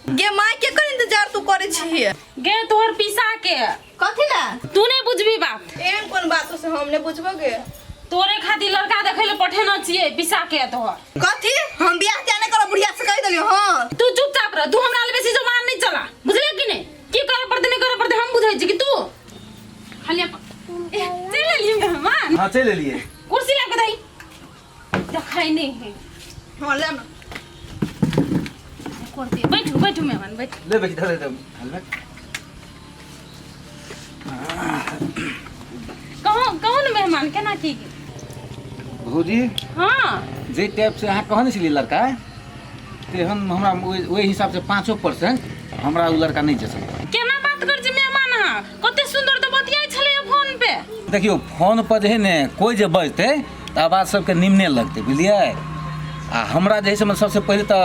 गे my के कर इंतजार तू करे छी गे तोहर पिसा के कथि ला तू नहीं बुझबी बात एहन कोन बात से हम ने बुझबो गे तोरे खातिर लड़का देखे ले पठेना छिए पिसा के तोहर कथि हम बियाह जाने करो बुढ़िया से कह देलियो हां तू चुपचाप रह तू हमरा ले बेसी जमान नहीं चला बुझले कि नहीं की करे पड़ते नहीं करे पड़ते हम बुझाई छी कि तू खाली चल लिए मेहमान हां चल लिए कुर्सी ला के दई देखाई नहीं है हां ले ना करती बैठो बैठो मेहमान बैठ ले बेटी धर दे हेलमेट कौन मेहमान केना की भौजी हां जे टाइप से अहाँ कहने छलिए लड़का ते हमरा ओइ हिसाब से 5% हमरा उ लड़का नहीं जैसे केना बात कर छी मेहमान हां कते सुंदर तो बतियाई छले फोन पे देखियो फोन पर जे है ने कोई जे बजते त आवाज सबके निम्ने लगते बुझलिए आ हमरा जे है सबसे पहले तो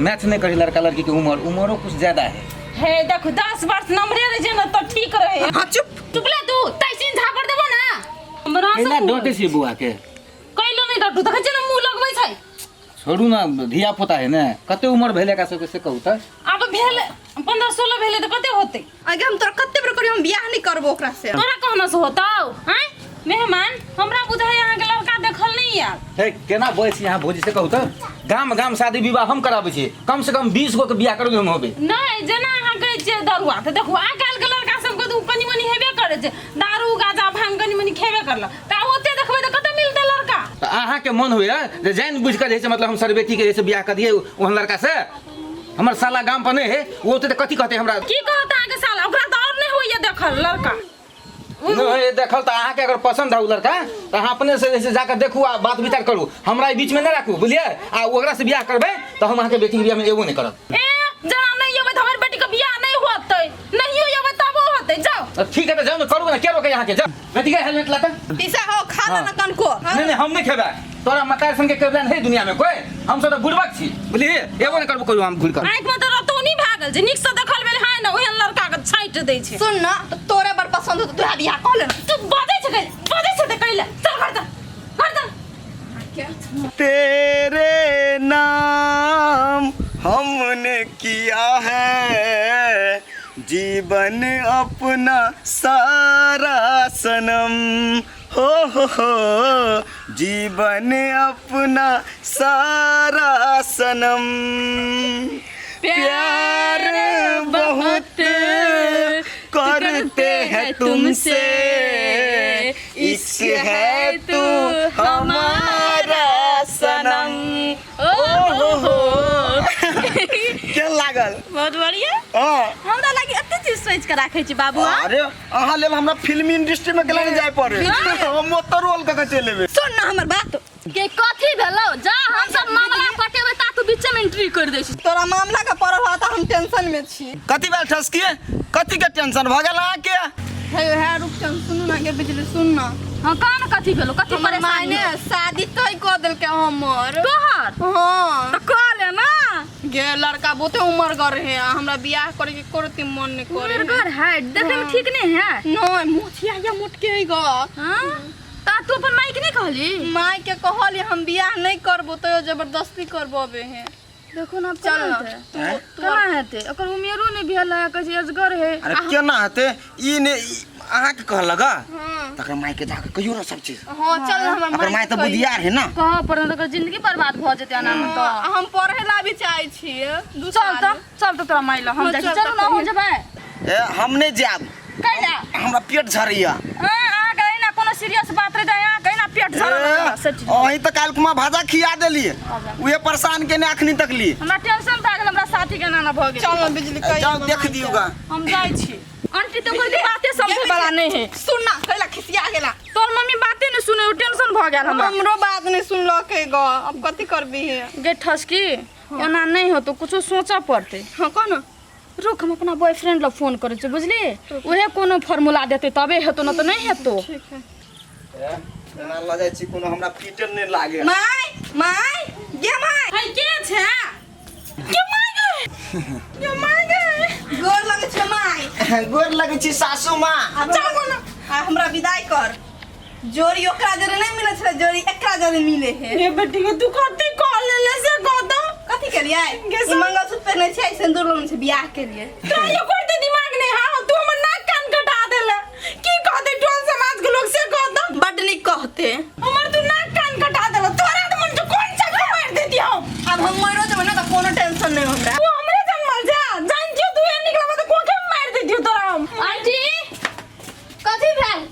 मैच नहीं करी लड़का लड़की के उम्र कुछ ज्यादा है हे देखो 10 वर्ष नंबरे रहे जे न तो ठीक रहे हां चुप ले तू तैसिन झापड़ देबो ना हमरा से केना डोटे छी बुआ के कैलो नहीं डटू देखे छ ना मुंह लगबै छै छोड़ू ना धिया पुता है ना कते उम्र भेले का सबके से कहू त अब भेल 15-16 भेले तो कते होते आगे हम तोरा कते बेर करियो हम बियाह नहीं करबो ओकरा से तोरा कहना से होताओ हैं मेहमान हमरा बुझाय यहां के लड़का देखल नहीं यार हे केना बोल छी यहां भौजी से कहू त गाम शादी विवाह हम कराबै छी कम से कम 20 गो के बियाह करबे हम होबे नहीं जना अहाँ कहै छियै दरुआ त देखो आ काल के लड़का सब के कनी मनी हेबे करे छै दारू गाजा भांग कनी मनी खेबे करला त ओते देखबै त कते मिलते लड़का त अहाँ के मन होय जे जान बुझ के जैसे मतलब हम सरबेती के जैसे बियाह कर दिए ओहन लड़का से हमर साला गाम पर नहीं है वो तो कथि कहते हमरा की कहता आगे साला ओकरा त और नहीं होइए देखल लड़का नहीं देखल त अहाँ के अगर पसंद है उ लड़का त अहाँ अपने से जैसे जाकर देखू आ बात विचार करू हमरा बीच में न राखू बुझलिए आ ओकरा से बियाह करबे त हम अहाँ के बेटी के बियाह में एगो नहीं करब ए जना नहीं होबे त हमर बेटी के बियाह नहीं होतै नहीं होबे तब होतै जाओ ठीक है त जाओ करू ना के रोके यहाँ के जा बेटी के हेलमेट लाता पिसा हो खा ना कन को नहीं हम नहीं खेबे तोरा मतार संग के केबला नहीं दुनिया में कोई हम सब त बुड़बक छी बुझलिए एगो नहीं करबो करू हम घुर कर आंख में त रतौनी भागल जे निक से देखल भेल हाय ना ओहन लड़का के छाइट दै छै सुन ना तो तोरे बर पसंद हो तो तोरा बियाह कर ले तू बादै छै त कैला चल कर तेरे नाम हमने किया है जीवन अपना सारा सनम हो जीवन अपना सारा सनम प्यार बहुत करते हैं तुमसे इश्क है तू हमारा सनम हो क्या लागल बहुत बढ़िया हां हमरा लागी एते चीज सोच के राखै छी बाबू अरे अहाँ लेल हमरा फिल्म इंडस्ट्री में केला जाय पड़े हम मोटर रोल क के चलेबे सुन ना हमर बात के कथि भेलो जा हम सब मामला पटेबे ता तू बीच में एंट्री कर दै छी तोरा मामला का पड़ल हो त हम टेंशन में छी कथि बैठ ठसकिए कथि के टेंशन भ गेल अहाँ के है रुक चल सुन ना के बिजली सुन ना हां कान कथि भेलो कथि हमर माय परेशानी ने शादी तय क देल के हमर तोहर हां त कह ले ना गे लड़का बहुते उम्र कर है हमरा बियाह करे के करती मन नहीं करे घर है देखे में ठीक नहीं है नहीं मुछिया या मोटके है ग हां ता तू अपन माई के नहीं कहली माय के कहली हम बियाह नहीं करबो तो जबरदस्ती करबोबे है देखो ना चल ना कहां हेते ओकर उमेरो नहीं भेल है कहि अजगर है अरे केना हेते ई ने अहाँ के कह लगा हां तकर माय के जाके कहियो ना सब चीज हां चल हमर अगर माय त बुधियार है ना कहां पर तकर जिंदगी बर्बाद भ जेते ना तो हम पढ़े ला भी चाहे छी चल तो तोरा माइला हम जाई चल ना हो जबे ए हम नहीं जाब कैला हमरा पेट झरैया आ गई ना कोनो सीरियस बात रे दया कहीं ना पेट झरल ओही त काल कुमा भाजा खिया देलिए उहे परेशान के ने अखनी तक ली हमरा टेंशन भ गेल हमरा साथी के नाना भ गेल चल ना बिजली कही जाओ देख दियोगा हम जाई छी आंटी तो कोई बातें समझे वाला नहीं है सुन ना कैला खिसिया गेला तोर मम्मी बातें नहीं सुने टेंशन भ गेल हमरा हमरो बात नहीं सुनलो के ग अब कथि करबी है गे ठसकी एना नहीं हो तो कुछ सोचा पड़ते हां कोन रुक हम अपना बॉयफ्रेंड ला फोन करे छ बुझली ओहे कोनो फार्मूला देते तबे हेतो न तो नहीं हेतो ठीक है एना ल जाय छी कोनो हमरा पीटर नहीं लागे माय गे माय है के छै के माय गे गोर लगे छ माय गोर लगे छी सासू मां अब जागो ना हमरा विदाई कर जोड़ी ओकरा जरे नहीं मिले छ जोड़ी एकरा जरे मिले है ये बेटी के तू कथि कॉल ले से कह दो कथि के लिए ई मंगलसूत्र पहने छै सिंदूर लगन छै बियाह के लिए तोरा ये करते दिमाग नहीं हां तू हमर नाक कान कटा देला की कहते टोल समाज के लोग से कहता बड नीक कहते हमर तू नाक कान कटा देला तोरा तो मन कौन सा मार देती हम अब हम मरो जब ना तो कोनो टेंशन नहीं हमरा तू हमरे जन्मल जा जानतियो तू ये निकलबा तो कोके मार देतियो तोरा हम आंटी कथी भेल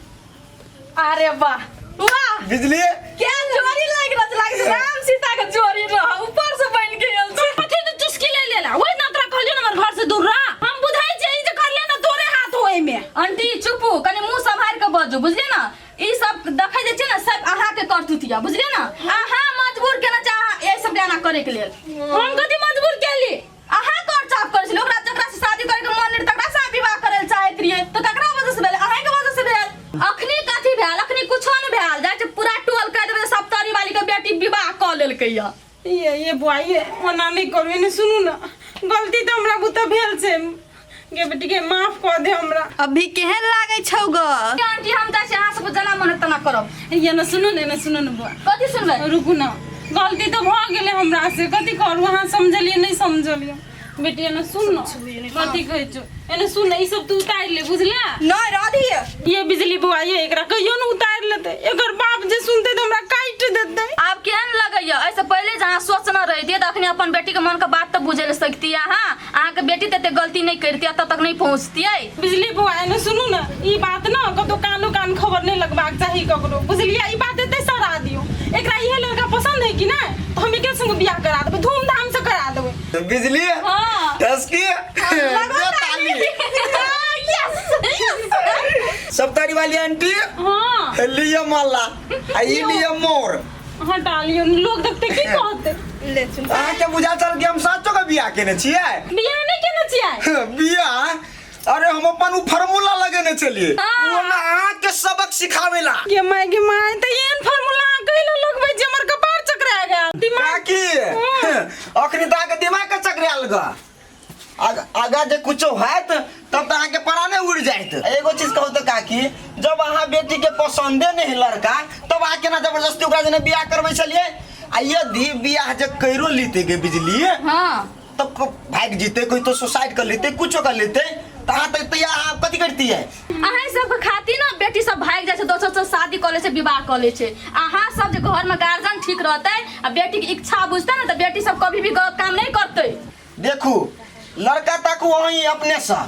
अरे वाह वाह बिजली क्या चोरी लाग रहा है राम सीता के चोरी रहा ऊपर से बन के आयल छै कथी तो चुस्की ले लेला ओइ ना तोरा कहलियो ना हमर घर से दूर रह हम बुझाई छै जे कर ले ना तोरे हाथ होए में आंटी चुपू कनी मुंह संभाल के बजू बुझलिए ना ई सब देखै जे छै ना सब अहाँ के करतुतिया बुझलिए ना अहाँ मजबूर केना चाह ए सब गाना करे के लेल हम कथी मजबूर केली अहाँ कर चाप करै छी ओकरा जकरा से शादी करे के मन नहीं तकरा से विवाह करे ले चाहैत रहिए तो ककरा वजह से भेल अहाँ के वजह से भेल अखनी कथी भेल अखनी कुछो न भेल जाय छै पूरा टोल कह देबे सप्तरी वाली के बेटी विवाह क लेलकै ये बुआ ये मना नहीं करू इने सुनू ना गलती तो हमरा बुता भेल छै गे बेटी के माफ कर दे हमरा अभी केहन लागे छौ ग आंटी हम जाय छी अहाँ सब जना मन तना करब ये ना सुनू ना बुआ कथी सुनबै रुकू ना गलती तो भ गेले हमरा से कथी करू अहाँ समझलिए नहीं समझलिए बेटी एने सुन ना कथी कहै छौ एने सुन ई सब तू उतार ले बुझला नहीं राधी ये बिजली बुआ ये एकरा कहियो न उतार लेते एकर बाप जे सुनते तो हमरा काट देते आप केहन लगैया ऐसे पहले जहाँ सोचना रहितिए तो अखनी अपन बेटी के मन के बात तो बुझे सकती अहाँ अहाँ के बेटी तते गलती नहीं करती तब तक नहीं पहुँचतियै बिजली बुआ एने सुनू ना ई बात ना कतो कानो कान खबर नहीं लगबाक चाही ककरो बुझलिए ई बात एते सरा दियो एकरा इहे लड़का पसंद है कि ना तो हम एके संग बियाह करा देबै धूमधाम से करा देबै बिजली हाँ टस्की ताली सप्तारी वाली आंटी हां लिया माला आई लिया मोर हटा लियो लोग देखते की कहते ले सुन अहाँ के बुझा चल के हम साचो के बियाह केने छियै बियाह नहीं केना छियै बियाह अरे हम अपन उ फार्मूला लगेने चलिए वो ना अहाँ के सबक सिखावेला ये माय तो एन फार्मूला कइलो लगबै जे हमर कपार चकरा गेल दिमाग काकी अखनी तो के दिमाग के चकराल ग आगा जे कुछो हैत तब तो अहाँ के पराने उड़ जाइत एगो चीज कहू तो काकी जब अहाँ बेटी के पसंदे नहीं लड़का तब अहाँ केना जबरदस्ती ओकरा जने बियाह करबै छलिए आ यदि बियाह जे कइरो लीते के बिजली हाँ तब भाग जीते कोई तो सुसाइड कर लेते कुछो कर लेते तहाँ तक तो आप कथी करती है अहाँ सब खातिर ना बेटी सब भाग जाय छै दोसर से शादी कर ले छै विवाह कर ले छै अहाँ सब जे घर में गार्जियन ठीक रहते आ बेटी के इच्छा बुझते ना तो बेटी सब कभी भी गलत काम नहीं करते देखू लड़का तक वही अपने सा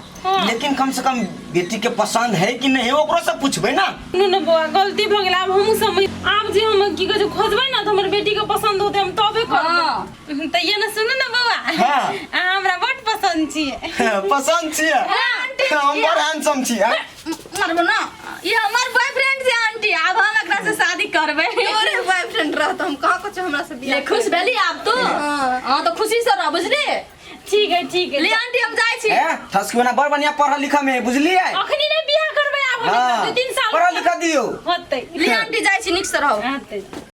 लेकिन कम से कम बेटी के पसंद है कि नहीं ओकरो से पूछबे ना न बुआ गलती भ गेल अब हम समझ आब जे हम की कहे खोजबै ना तो हमर बेटी के पसंद होते हम तबे करब त ये न सुन न बुआ हाँ। हमरा बड पसंद छिए पसंद छिए हम बड़ हैंडसम छिए मरबो ना ये हमर बॉयफ्रेंड छै आंटी अब हम एकरा से शादी करबै तोरे बॉयफ्रेंड रह हम कहां कुछ हमरा से बियाह ले खुश भेली आप तो हां तो खुशी से रह बुझली ठीक है ले आंटी हम जाय छी ठसकुना बड़ बढ़िया पढ़ा लिखा में बुझलिए अखनी ने बियाह करबै आब हम 2-3 साल पढ़ा लिखा दियो होतै ले आंटी जाय छी निक से रहो होतै